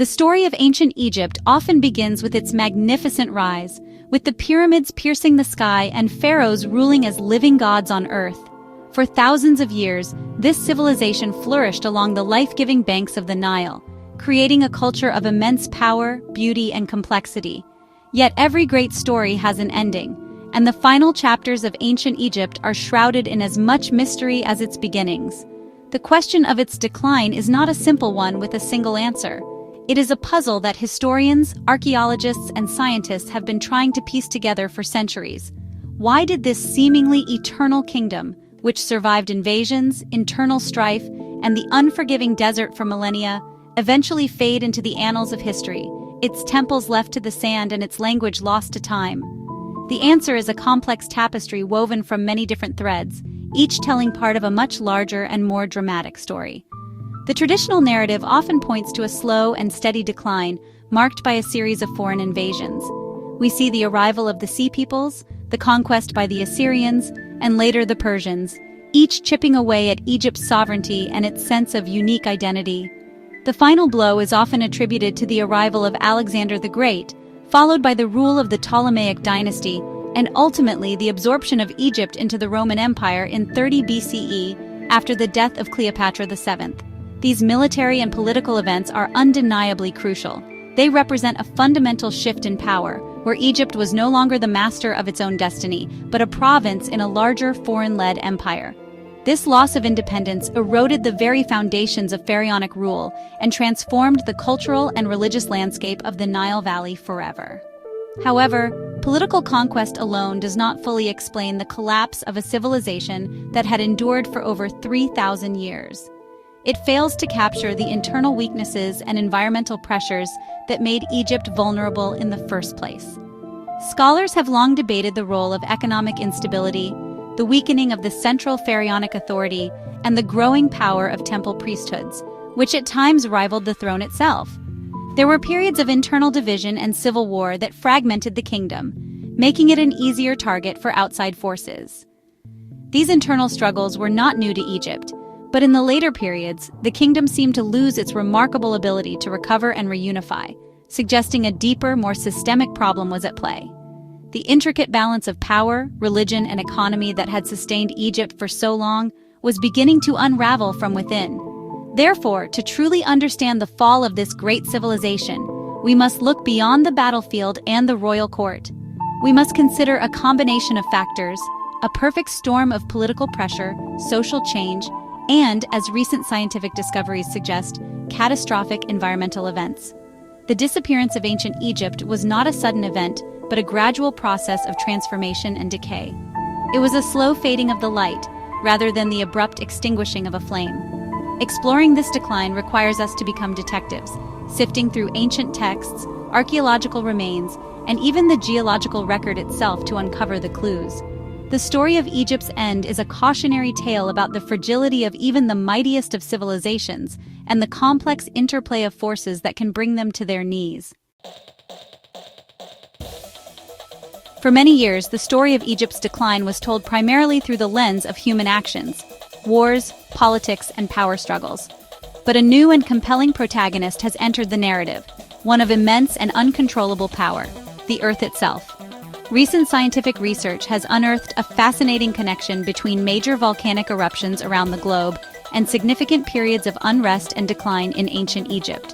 The story of ancient Egypt often begins with its magnificent rise, with the pyramids piercing the sky and pharaohs ruling as living gods on earth. For thousands of years, this civilization flourished along the life-giving banks of the Nile, creating a culture of immense power, beauty, and complexity. Yet every great story has an ending, and the final chapters of ancient Egypt are shrouded in as much mystery as its beginnings. The question of its decline is not a simple one with a single answer. It is a puzzle that historians, archaeologists, and scientists have been trying to piece together for centuries. Why did this seemingly eternal kingdom, which survived invasions, internal strife, and the unforgiving desert for millennia, eventually fade into the annals of history, its temples left to the sand and its language lost to time? The answer is a complex tapestry woven from many different threads, each telling part of a much larger and more dramatic story. The traditional narrative often points to a slow and steady decline, marked by a series of foreign invasions. We see the arrival of the Sea Peoples, the conquest by the Assyrians, and later the Persians, each chipping away at Egypt's sovereignty and its sense of unique identity. The final blow is often attributed to the arrival of Alexander the Great, followed by the rule of the Ptolemaic dynasty, and ultimately the absorption of Egypt into the Roman Empire in 30 BCE after the death of Cleopatra VII. These military and political events are undeniably crucial. They represent a fundamental shift in power, where Egypt was no longer the master of its own destiny, but a province in a larger foreign-led empire. This loss of independence eroded the very foundations of pharaonic rule and transformed the cultural and religious landscape of the Nile Valley forever. However, political conquest alone does not fully explain the collapse of a civilization that had endured for over 3,000 years. It fails to capture the internal weaknesses and environmental pressures that made Egypt vulnerable in the first place. Scholars have long debated the role of economic instability, the weakening of the central pharaonic authority, and the growing power of temple priesthoods, which at times rivaled the throne itself. There were periods of internal division and civil war that fragmented the kingdom, making it an easier target for outside forces. These internal struggles were not new to Egypt, but in the later periods, the kingdom seemed to lose its remarkable ability to recover and reunify, suggesting a deeper, more systemic problem was at play. The intricate balance of power, religion, and economy that had sustained Egypt for so long was beginning to unravel from within. Therefore, to truly understand the fall of this great civilization, we must look beyond the battlefield and the royal court. We must consider a combination of factors, a perfect storm of political pressure, social change, and, as recent scientific discoveries suggest, catastrophic environmental events. The disappearance of ancient Egypt was not a sudden event, but a gradual process of transformation and decay. It was a slow fading of the light, rather than the abrupt extinguishing of a flame. Exploring this decline requires us to become detectives, sifting through ancient texts, archaeological remains, and even the geological record itself to uncover the clues. The story of Egypt's end is a cautionary tale about the fragility of even the mightiest of civilizations and the complex interplay of forces that can bring them to their knees. For many years, the story of Egypt's decline was told primarily through the lens of human actions, wars, politics, and power struggles. But a new and compelling protagonist has entered the narrative, one of immense and uncontrollable power, the Earth itself. Recent scientific research has unearthed a fascinating connection between major volcanic eruptions around the globe and significant periods of unrest and decline in ancient Egypt.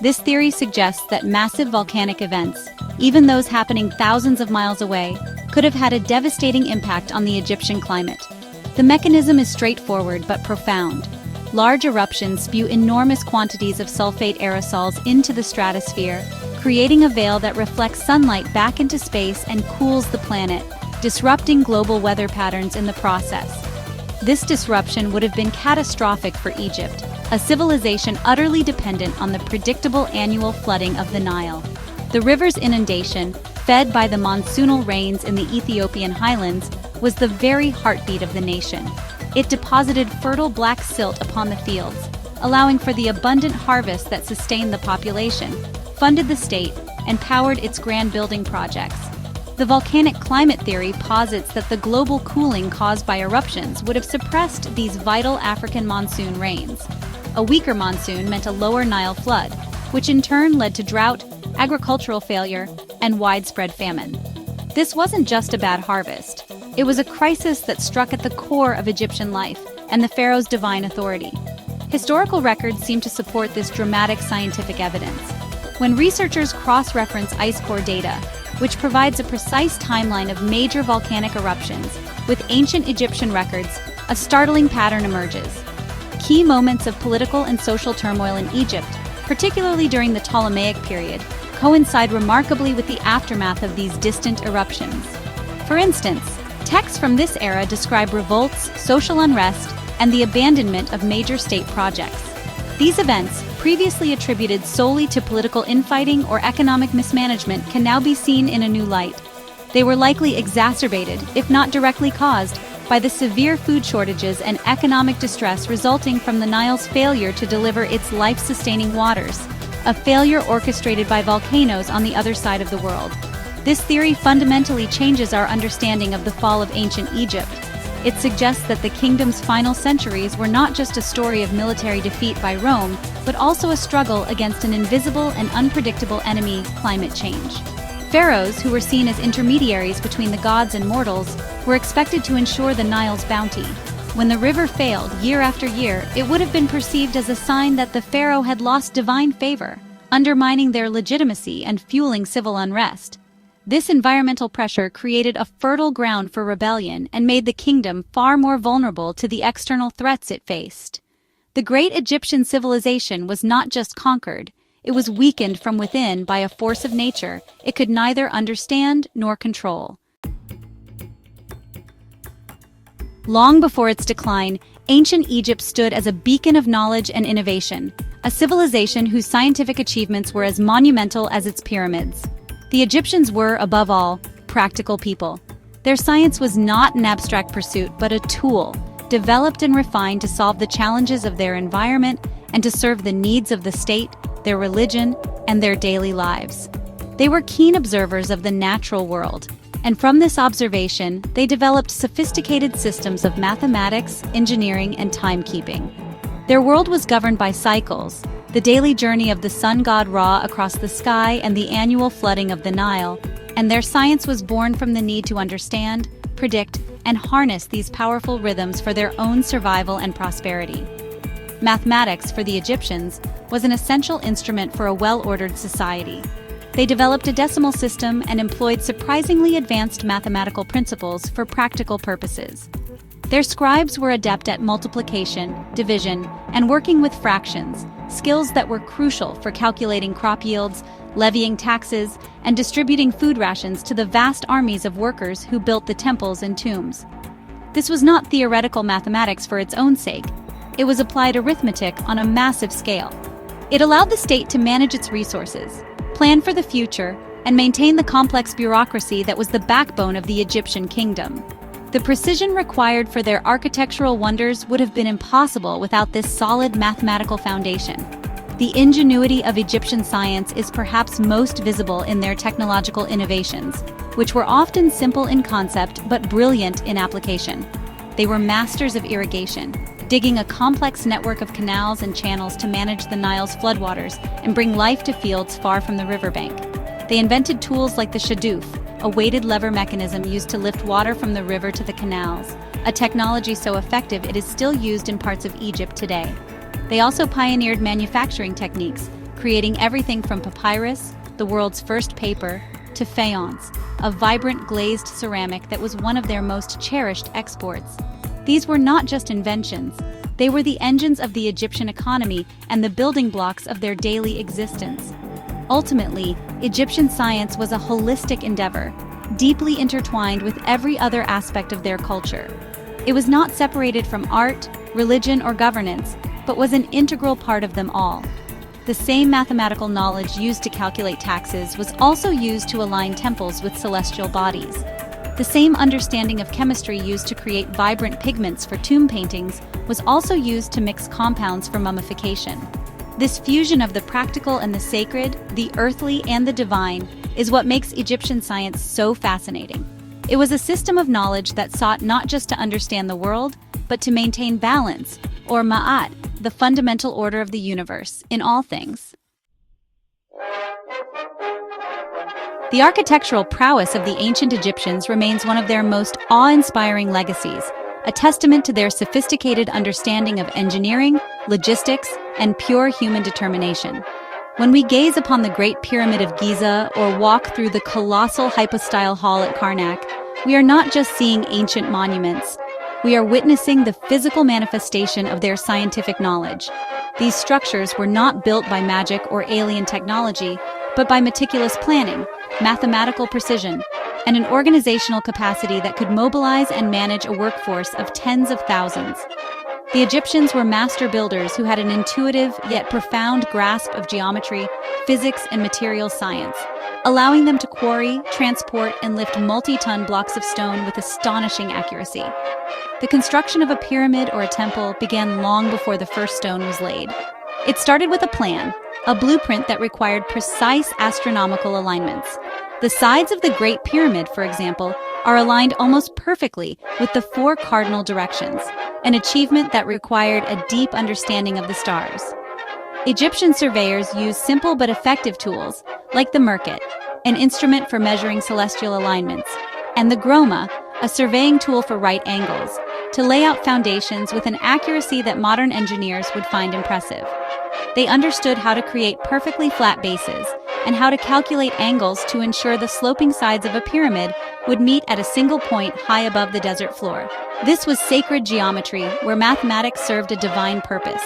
This theory suggests that massive volcanic events, even those happening thousands of miles away, could have had a devastating impact on the Egyptian climate. The mechanism is straightforward but profound. Large eruptions spew enormous quantities of sulfate aerosols into the stratosphere, creating a veil that reflects sunlight back into space and cools the planet, disrupting global weather patterns in the process. This disruption would have been catastrophic for Egypt, a civilization utterly dependent on the predictable annual flooding of the Nile. The river's inundation, fed by the monsoonal rains in the Ethiopian highlands, was the very heartbeat of the nation. It deposited fertile black silt upon the fields, allowing for the abundant harvest that sustained the population, funded the state, and powered its grand building projects. The volcanic climate theory posits that the global cooling caused by eruptions would have suppressed these vital African monsoon rains. A weaker monsoon meant a lower Nile flood, which in turn led to drought, agricultural failure, and widespread famine. This wasn't just a bad harvest. It was a crisis that struck at the core of Egyptian life and the pharaoh's divine authority. Historical records seem to support this dramatic scientific evidence. When researchers cross-reference ice core data, which provides a precise timeline of major volcanic eruptions, with ancient Egyptian records, a startling pattern emerges. Key moments of political and social turmoil in Egypt, particularly during the Ptolemaic period, coincide remarkably with the aftermath of these distant eruptions. For instance, texts from this era describe revolts, social unrest, and the abandonment of major state projects. These events, previously attributed solely to political infighting or economic mismanagement, can now be seen in a new light. They were likely exacerbated, if not directly caused, by the severe food shortages and economic distress resulting from the Nile's failure to deliver its life-sustaining waters, a failure orchestrated by volcanoes on the other side of the world. This theory fundamentally changes our understanding of the fall of ancient Egypt. It suggests that the kingdom's final centuries were not just a story of military defeat by Rome, but also a struggle against an invisible and unpredictable enemy, climate change. Pharaohs, who were seen as intermediaries between the gods and mortals, were expected to ensure the Nile's bounty. When the river failed year after year, it would have been perceived as a sign that the pharaoh had lost divine favor, undermining their legitimacy and fueling civil unrest. This environmental pressure created a fertile ground for rebellion and made the kingdom far more vulnerable to the external threats it faced. The great Egyptian civilization was not just conquered, it was weakened from within by a force of nature it could neither understand nor control. Long before its decline, ancient Egypt stood as a beacon of knowledge and innovation, a civilization whose scientific achievements were as monumental as its pyramids. The Egyptians were, above all, practical people. Their science was not an abstract pursuit, but a tool, developed and refined to solve the challenges of their environment and to serve the needs of the state, their religion, and their daily lives. They were keen observers of the natural world, and from this observation, they developed sophisticated systems of mathematics, engineering, and timekeeping. Their world was governed by cycles, the daily journey of the sun god Ra across the sky and the annual flooding of the Nile, and their science was born from the need to understand, predict, and harness these powerful rhythms for their own survival and prosperity. Mathematics, for the Egyptians, was an essential instrument for a well-ordered society. They developed a decimal system and employed surprisingly advanced mathematical principles for practical purposes. Their scribes were adept at multiplication, division, and working with fractions, skills that were crucial for calculating crop yields, levying taxes, and distributing food rations to the vast armies of workers who built the temples and tombs. This was not theoretical mathematics for its own sake. It was applied arithmetic on a massive scale. It allowed the state to manage its resources, plan for the future, and maintain the complex bureaucracy that was the backbone of the Egyptian kingdom. The precision required for their architectural wonders would have been impossible without this solid mathematical foundation. The ingenuity of Egyptian science is perhaps most visible in their technological innovations, which were often simple in concept but brilliant in application. They were masters of irrigation, digging a complex network of canals and channels to manage the Nile's floodwaters and bring life to fields far from the riverbank. They invented tools like the shadoof, a weighted lever mechanism used to lift water from the river to the canals, a technology so effective it is still used in parts of Egypt today. They also pioneered manufacturing techniques, creating everything from papyrus, the world's first paper, to faience, a vibrant glazed ceramic that was one of their most cherished exports. These were not just inventions, they were the engines of the Egyptian economy and the building blocks of their daily existence. Ultimately, Egyptian science was a holistic endeavor, deeply intertwined with every other aspect of their culture. It was not separated from art, religion, or governance, but was an integral part of them all. The same mathematical knowledge used to calculate taxes was also used to align temples with celestial bodies. The same understanding of chemistry used to create vibrant pigments for tomb paintings was also used to mix compounds for mummification. This fusion of the practical and the sacred, the earthly and the divine, is what makes Egyptian science so fascinating. It was a system of knowledge that sought not just to understand the world, but to maintain balance, or ma'at, the fundamental order of the universe, in all things. The architectural prowess of the ancient Egyptians remains one of their most awe-inspiring legacies, a testament to their sophisticated understanding of engineering, logistics, and pure human determination. When we gaze upon the Great Pyramid of Giza or walk through the colossal hypostyle hall at Karnak, we are not just seeing ancient monuments. We are witnessing the physical manifestation of their scientific knowledge. These structures were not built by magic or alien technology, but by meticulous planning, mathematical precision, and an organizational capacity that could mobilize and manage a workforce of tens of thousands. The Egyptians were master builders who had an intuitive yet profound grasp of geometry, physics, and material science, allowing them to quarry, transport, and lift multi-ton blocks of stone with astonishing accuracy. The construction of a pyramid or a temple began long before the first stone was laid. It started with a plan, a blueprint that required precise astronomical alignments. The sides of the Great Pyramid, for example, are aligned almost perfectly with the four cardinal directions, an achievement that required a deep understanding of the stars. Egyptian surveyors used simple but effective tools, like the merkit, an instrument for measuring celestial alignments, and the groma, a surveying tool for right angles, to lay out foundations with an accuracy that modern engineers would find impressive. They understood how to create perfectly flat bases and how to calculate angles to ensure the sloping sides of a pyramid would meet at a single point high above the desert floor. This was sacred geometry, where mathematics served a divine purpose.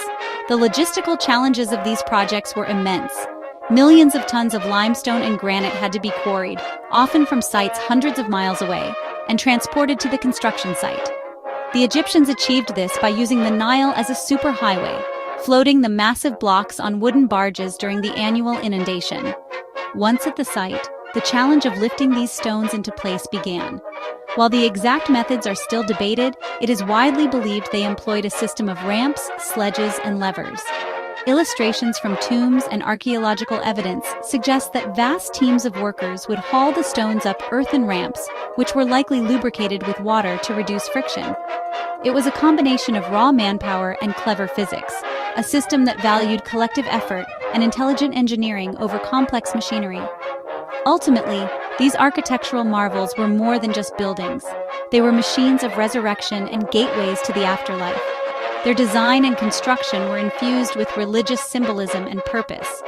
The logistical challenges of these projects were immense. Millions of tons of limestone and granite had to be quarried, often from sites hundreds of miles away, and transported to the construction site. The Egyptians achieved this by using the Nile as a superhighway, floating the massive blocks on wooden barges during the annual inundation. Once at the site, the challenge of lifting these stones into place began. While the exact methods are still debated, it is widely believed they employed a system of ramps, sledges, and levers. Illustrations from tombs and archaeological evidence suggest that vast teams of workers would haul the stones up earthen ramps, which were likely lubricated with water to reduce friction. It was a combination of raw manpower and clever physics, a system that valued collective effort and intelligent engineering over complex machinery. Ultimately, these architectural marvels were more than just buildings. They were machines of resurrection and gateways to the afterlife. Their design and construction were infused with religious symbolism and purpose.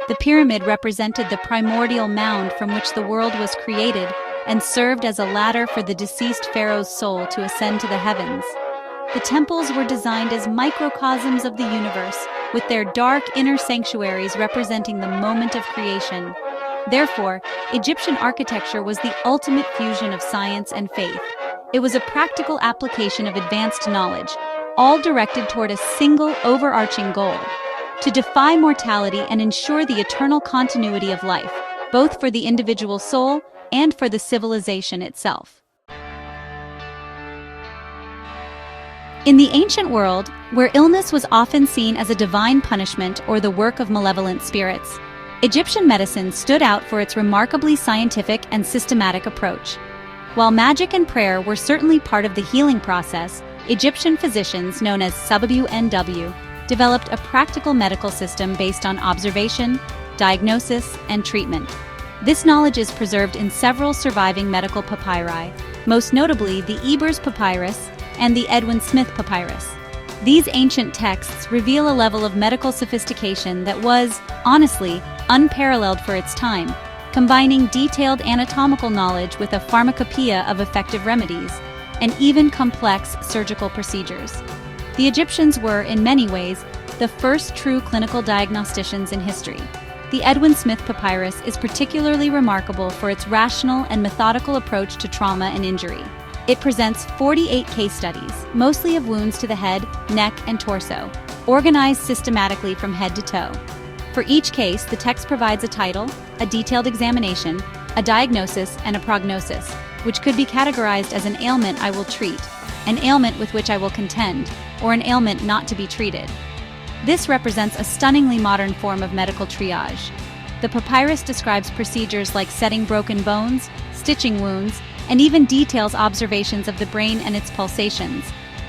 The pyramid represented the primordial mound from which the world was created and served as a ladder for the deceased pharaoh's soul to ascend to the heavens. The temples were designed as microcosms of the universe, with their dark inner sanctuaries representing the moment of creation. Therefore, Egyptian architecture was the ultimate fusion of science and faith. It was a practical application of advanced knowledge, all directed toward a single overarching goal: to defy mortality and ensure the eternal continuity of life, both for the individual soul and for the civilization itself. In the ancient world, where illness was often seen as a divine punishment or the work of malevolent spirits, Egyptian medicine stood out for its remarkably scientific and systematic approach. While magic and prayer were certainly part of the healing process, Egyptian physicians, known as WNW, developed a practical medical system based on observation, diagnosis, and treatment. This knowledge is preserved in several surviving medical papyri, most notably the Ebers Papyrus and the Edwin Smith Papyrus. These ancient texts reveal a level of medical sophistication that was, honestly, unparalleled for its time, combining detailed anatomical knowledge with a pharmacopoeia of effective remedies, and even complex surgical procedures. The Egyptians were, in many ways, the first true clinical diagnosticians in history. The Edwin Smith Papyrus is particularly remarkable for its rational and methodical approach to trauma and injury. It presents 48 case studies, mostly of wounds to the head, neck, and torso, organized systematically from head to toe. For each case, the text provides a title, a detailed examination, a diagnosis, and a prognosis, which could be categorized as an ailment I will treat, an ailment with which I will contend, or an ailment not to be treated. This represents a stunningly modern form of medical triage. The papyrus describes procedures like setting broken bones, stitching wounds, and even details observations of the brain and its pulsations,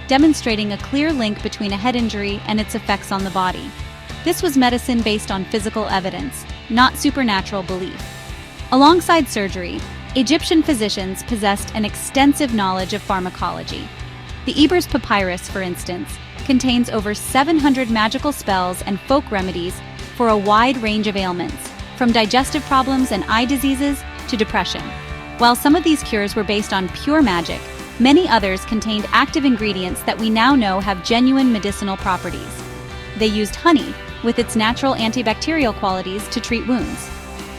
demonstrating a clear link between a head injury and its effects on the body. This was medicine based on physical evidence, not supernatural belief. Alongside surgery, Egyptian physicians possessed an extensive knowledge of pharmacology. The Ebers Papyrus, for instance, contains over 700 magical spells and folk remedies for a wide range of ailments, from digestive problems and eye diseases to depression. While some of these cures were based on pure magic, many others contained active ingredients that we now know have genuine medicinal properties. They used honey, with its natural antibacterial qualities, to treat wounds.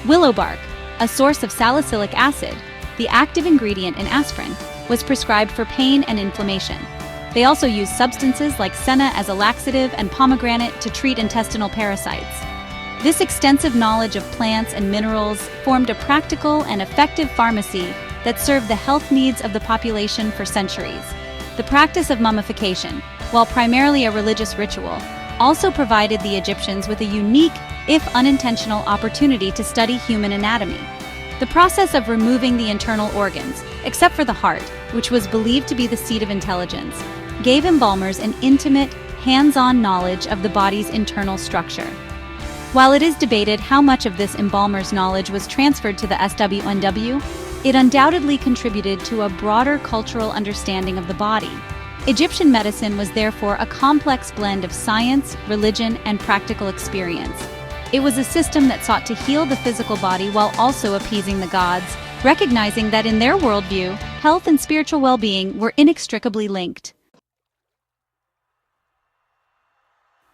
Willow bark, a source of salicylic acid, the active ingredient in aspirin, was prescribed for pain and inflammation. They also used substances like senna as a laxative and pomegranate to treat intestinal parasites. This extensive knowledge of plants and minerals formed a practical and effective pharmacy that served the health needs of the population for centuries. The practice of mummification, while primarily a religious ritual, also provided the Egyptians with a unique, if unintentional, opportunity to study human anatomy. The process of removing the internal organs, except for the heart, which was believed to be the seat of intelligence, gave embalmers an intimate, hands-on knowledge of the body's internal structure. While it is debated how much of this embalmer's knowledge was transferred to the SWNW, it undoubtedly contributed to a broader cultural understanding of the body. Egyptian medicine was therefore a complex blend of science, religion, and practical experience. It was a system that sought to heal the physical body while also appeasing the gods, recognizing that in their worldview, health and spiritual well-being were inextricably linked.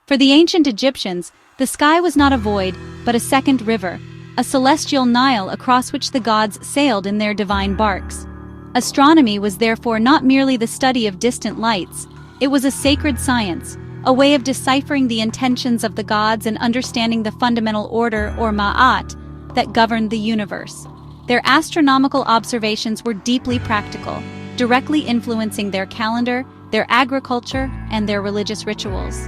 For the ancient Egyptians, the sky was not a void, but a second river, a celestial Nile across which the gods sailed in their divine barks. Astronomy was therefore not merely the study of distant lights, it was a sacred science, a way of deciphering the intentions of the gods and understanding the fundamental order, or ma'at, that governed the universe. Their astronomical observations were deeply practical, directly influencing their calendar, their agriculture, and their religious rituals.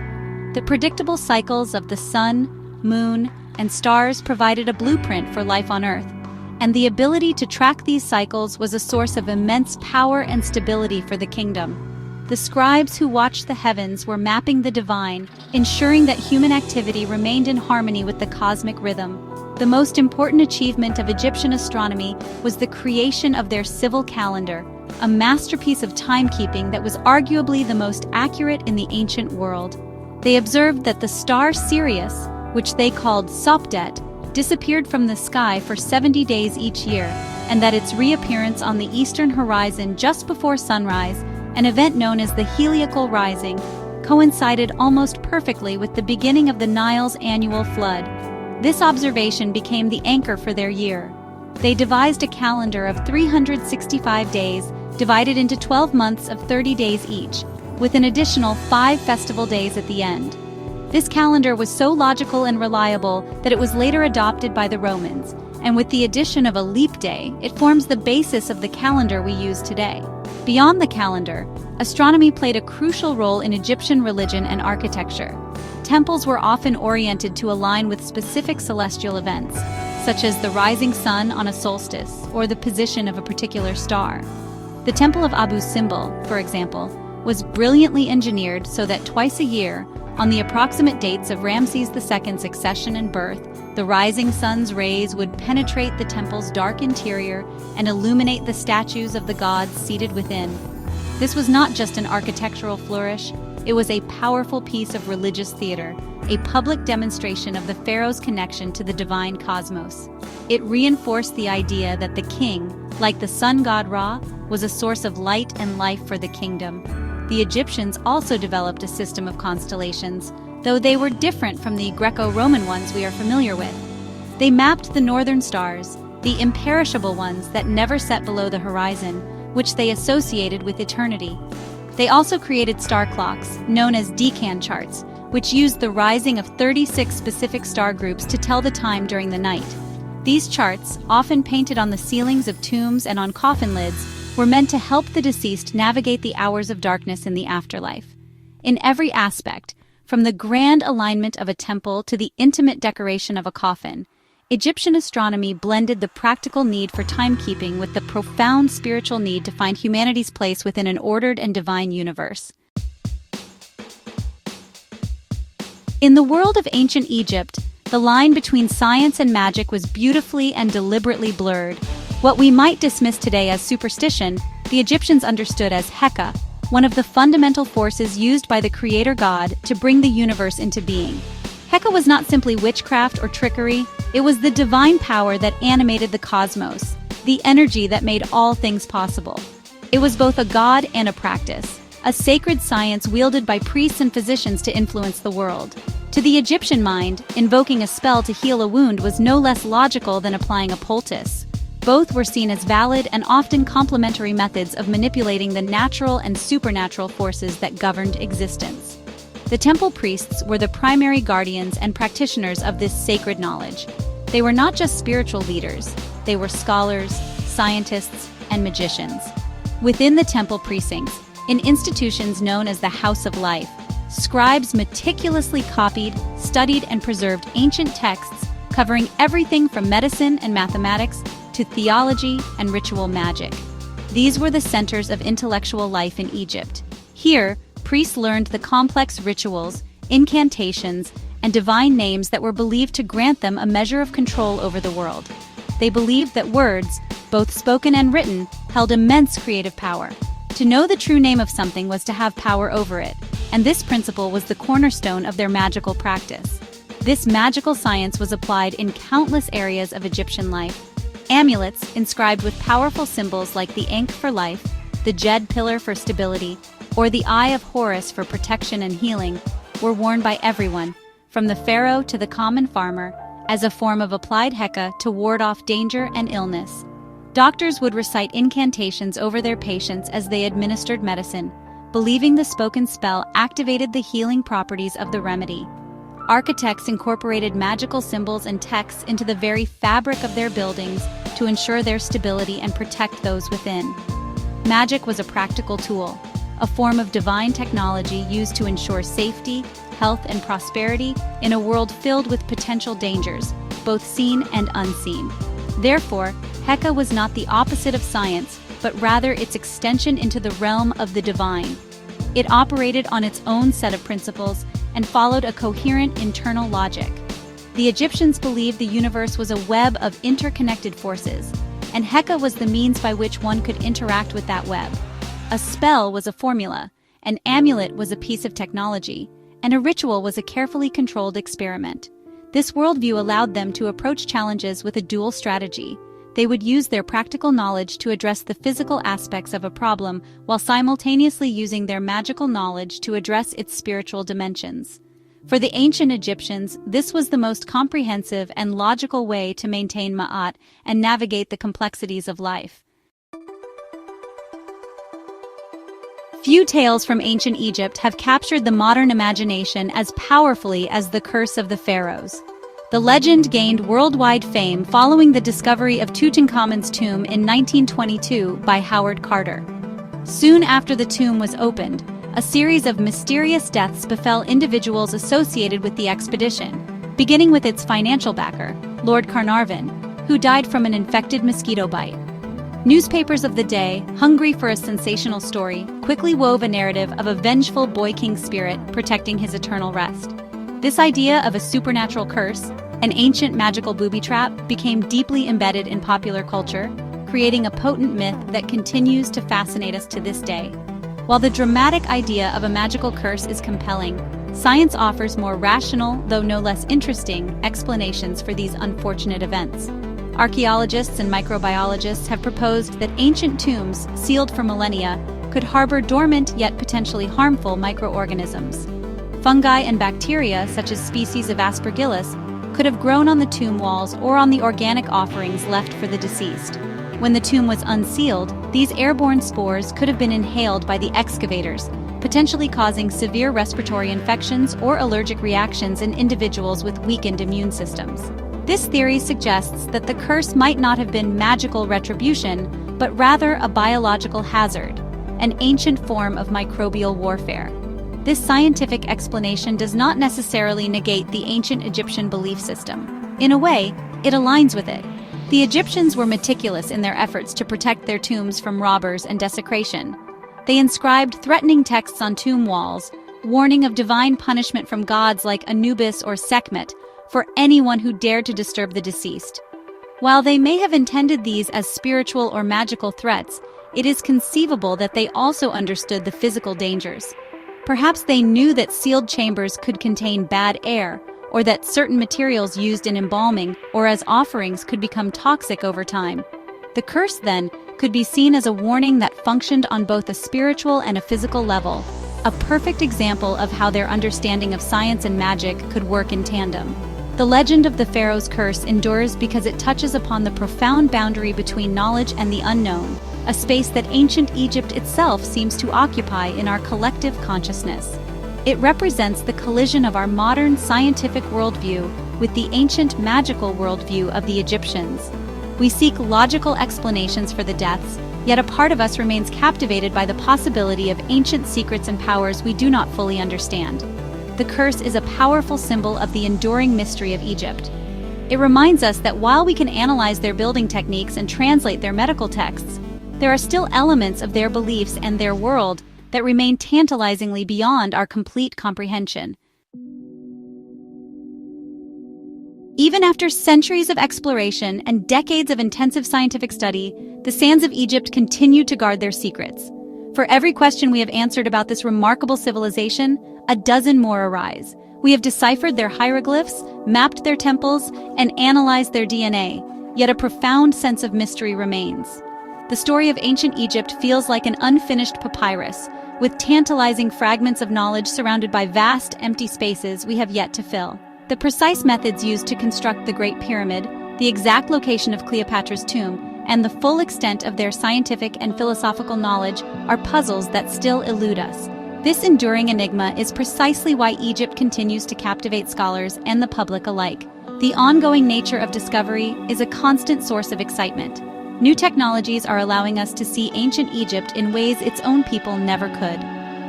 The predictable cycles of the sun, moon, and stars provided a blueprint for life on Earth, and the ability to track these cycles was a source of immense power and stability for the kingdom. The scribes who watched the heavens were mapping the divine, ensuring that human activity remained in harmony with the cosmic rhythm. The most important achievement of Egyptian astronomy was the creation of their civil calendar, a masterpiece of timekeeping that was arguably the most accurate in the ancient world. They observed that the star Sirius, which they called Sopdet, disappeared from the sky for 70 days each year, and that its reappearance on the eastern horizon just before sunrise, an event known as the heliacal rising, coincided almost perfectly with the beginning of the Nile's annual flood. This observation became the anchor for their year. They devised a calendar of 365 days, divided into 12 months of 30 days each, with an additional 5 festival days at the end. This calendar was so logical and reliable that it was later adopted by the Romans, and with the addition of a leap day, it forms the basis of the calendar we use today. Beyond the calendar, astronomy played a crucial role in Egyptian religion and architecture. Temples were often oriented to align with specific celestial events, such as the rising sun on a solstice or the position of a particular star. The Temple of Abu Simbel, for example, was brilliantly engineered so that twice a year, on the approximate dates of Ramses II's accession and birth, the rising sun's rays would penetrate the temple's dark interior and illuminate the statues of the gods seated within. This was not just an architectural flourish, it was a powerful piece of religious theater, a public demonstration of the pharaoh's connection to the divine cosmos. It reinforced the idea that the king, like the sun god Ra, was a source of light and life for the kingdom. The Egyptians also developed a system of constellations, though they were different from the Greco-Roman ones we are familiar with. They mapped the northern stars, the imperishable ones that never set below the horizon, which they associated with eternity. They also created star clocks, known as decan charts, which used the rising of 36 specific star groups to tell the time during the night. These charts, often painted on the ceilings of tombs and on coffin lids, were meant to help the deceased navigate the hours of darkness in the afterlife. In every aspect, from the grand alignment of a temple to the intimate decoration of a coffin, Egyptian astronomy blended the practical need for timekeeping with the profound spiritual need to find humanity's place within an ordered and divine universe. In the world of ancient Egypt, The line between science and magic was beautifully and deliberately blurred. What we might dismiss today as superstition, the Egyptians understood as Heka, one of the fundamental forces used by the creator god to bring the universe into being. Heka was not simply witchcraft or trickery, it was the divine power that animated the cosmos, the energy that made all things possible. It was both a god and a practice, a sacred science wielded by priests and physicians to influence the world. To the Egyptian mind, invoking a spell to heal a wound was no less logical than applying a poultice. Both were seen as valid and often complementary methods of manipulating the natural and supernatural forces that governed existence. The temple priests were the primary guardians and practitioners of this sacred knowledge. They were not just spiritual leaders, they were scholars, scientists, and magicians. Within the temple precincts, in institutions known as the House of Life, scribes meticulously copied, studied, and preserved ancient texts covering everything from medicine and mathematics to theology and ritual magic. These were the centers of intellectual life in Egypt. Here, priests learned the complex rituals, incantations, and divine names that were believed to grant them a measure of control over the world. They believed that words, both spoken and written, held immense creative power. To know the true name of something was to have power over it, and this principle was the cornerstone of their magical practice. This magical science was applied in countless areas of Egyptian life. Amulets, inscribed with powerful symbols like the Ankh for life, the Djed pillar for stability, or the Eye of Horus for protection and healing, were worn by everyone, from the pharaoh to the common farmer, as a form of applied Heka to ward off danger and illness. Doctors would recite incantations over their patients as they administered medicine, believing the spoken spell activated the healing properties of the remedy. Architects incorporated magical symbols and texts into the very fabric of their buildings to ensure their stability and protect those within. Magic was a practical tool, a form of divine technology used to ensure safety, health, and prosperity in a world filled with potential dangers, both seen and unseen. Therefore, Heka was not the opposite of science, but rather its extension into the realm of the divine. It operated on its own set of principles and followed a coherent internal logic. The Egyptians believed the universe was a web of interconnected forces, and Heka was the means by which one could interact with that web. A spell was a formula, an amulet was a piece of technology, and a ritual was a carefully controlled experiment. This worldview allowed them to approach challenges with a dual strategy. They would use their practical knowledge to address the physical aspects of a problem while simultaneously using their magical knowledge to address its spiritual dimensions. For the ancient Egyptians, this was the most comprehensive and logical way to maintain Ma'at and navigate the complexities of life. Few tales from ancient Egypt have captured the modern imagination as powerfully as the Curse of the Pharaohs. The legend gained worldwide fame following the discovery of Tutankhamun's tomb in 1922 by Howard Carter. Soon after the tomb was opened, a series of mysterious deaths befell individuals associated with the expedition, beginning with its financial backer, Lord Carnarvon, who died from an infected mosquito bite. Newspapers of the day, hungry for a sensational story, quickly wove a narrative of a vengeful boy-king spirit protecting his eternal rest. This idea of a supernatural curse, an ancient magical booby trap, became deeply embedded in popular culture, creating a potent myth that continues to fascinate us to this day. While the dramatic idea of a magical curse is compelling, science offers more rational, though no less interesting, explanations for these unfortunate events. Archaeologists and microbiologists have proposed that ancient tombs, sealed for millennia, could harbor dormant yet potentially harmful microorganisms. Fungi and bacteria, such as species of Aspergillus, could have grown on the tomb walls or on the organic offerings left for the deceased. When the tomb was unsealed, these airborne spores could have been inhaled by the excavators, potentially causing severe respiratory infections or allergic reactions in individuals with weakened immune systems. This theory suggests that the curse might not have been magical retribution, but rather a biological hazard, an ancient form of microbial warfare. This scientific explanation does not necessarily negate the ancient Egyptian belief system. In a way, it aligns with it. The Egyptians were meticulous in their efforts to protect their tombs from robbers and desecration. They inscribed threatening texts on tomb walls, warning of divine punishment from gods like Anubis or Sekhmet, for anyone who dared to disturb the deceased. While they may have intended these as spiritual or magical threats, it is conceivable that they also understood the physical dangers. Perhaps they knew that sealed chambers could contain bad air, or that certain materials used in embalming or as offerings could become toxic over time. The curse, then, could be seen as a warning that functioned on both a spiritual and a physical level, a perfect example of how their understanding of science and magic could work in tandem. The legend of the Pharaoh's curse endures because it touches upon the profound boundary between knowledge and the unknown, a space that ancient Egypt itself seems to occupy in our collective consciousness. It represents the collision of our modern scientific worldview with the ancient magical worldview of the Egyptians. We seek logical explanations for the deaths, yet a part of us remains captivated by the possibility of ancient secrets and powers we do not fully understand. The curse is a powerful symbol of the enduring mystery of Egypt. It reminds us that while we can analyze their building techniques and translate their medical texts, there are still elements of their beliefs and their world that remain tantalizingly beyond our complete comprehension. Even after centuries of exploration and decades of intensive scientific study, the sands of Egypt continue to guard their secrets. For every question we have answered about this remarkable civilization, a dozen more arise. We have deciphered their hieroglyphs, mapped their temples, and analyzed their DNA, yet a profound sense of mystery remains. The story of ancient Egypt feels like an unfinished papyrus, with tantalizing fragments of knowledge surrounded by vast, empty spaces we have yet to fill. The precise methods used to construct the Great Pyramid, the exact location of Cleopatra's tomb, and the full extent of their scientific and philosophical knowledge are puzzles that still elude us. This enduring enigma is precisely why Egypt continues to captivate scholars and the public alike. The ongoing nature of discovery is a constant source of excitement. New technologies are allowing us to see ancient Egypt in ways its own people never could.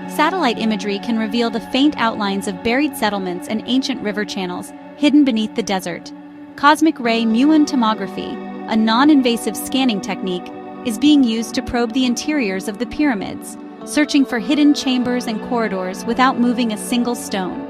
Satellite imagery can reveal the faint outlines of buried settlements and ancient river channels hidden beneath the desert. Cosmic ray muon tomography, a non-invasive scanning technique, is being used to probe the interiors of the pyramids, searching for hidden chambers and corridors without moving a single stone.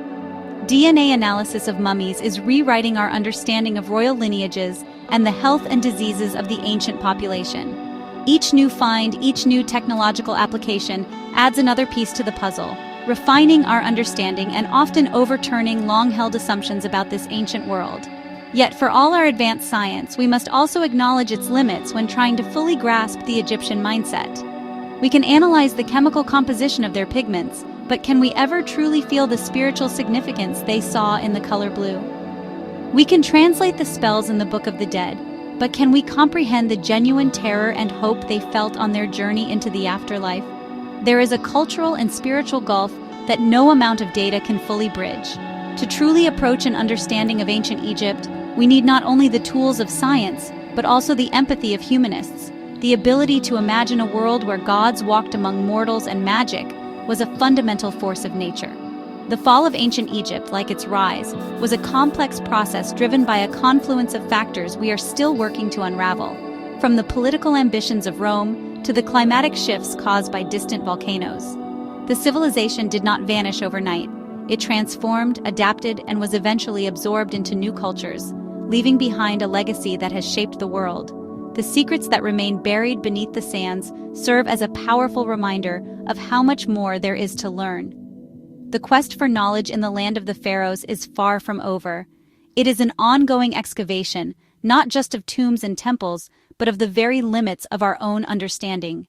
DNA analysis of mummies is rewriting our understanding of royal lineages and the health and diseases of the ancient population. Each new find, each new technological application adds another piece to the puzzle, refining our understanding and often overturning long-held assumptions about this ancient world. Yet for all our advanced science, we must also acknowledge its limits when trying to fully grasp the Egyptian mindset. We can analyze the chemical composition of their pigments, but can we ever truly feel the spiritual significance they saw in the color blue? We can translate the spells in the Book of the Dead, but can we comprehend the genuine terror and hope they felt on their journey into the afterlife? There is a cultural and spiritual gulf that no amount of data can fully bridge. To truly approach an understanding of ancient Egypt, we need not only the tools of science, but also the empathy of humanists. The ability to imagine a world where gods walked among mortals and magic was a fundamental force of nature. The fall of ancient Egypt, like its rise, was a complex process driven by a confluence of factors we are still working to unravel, from the political ambitions of Rome to the climatic shifts caused by distant volcanoes. The civilization did not vanish overnight. It transformed, adapted, and was eventually absorbed into new cultures, leaving behind a legacy that has shaped the world. The secrets that remain buried beneath the sands serve as a powerful reminder of how much more there is to learn. The quest for knowledge in the land of the pharaohs is far from over. It is an ongoing excavation, not just of tombs and temples, but of the very limits of our own understanding.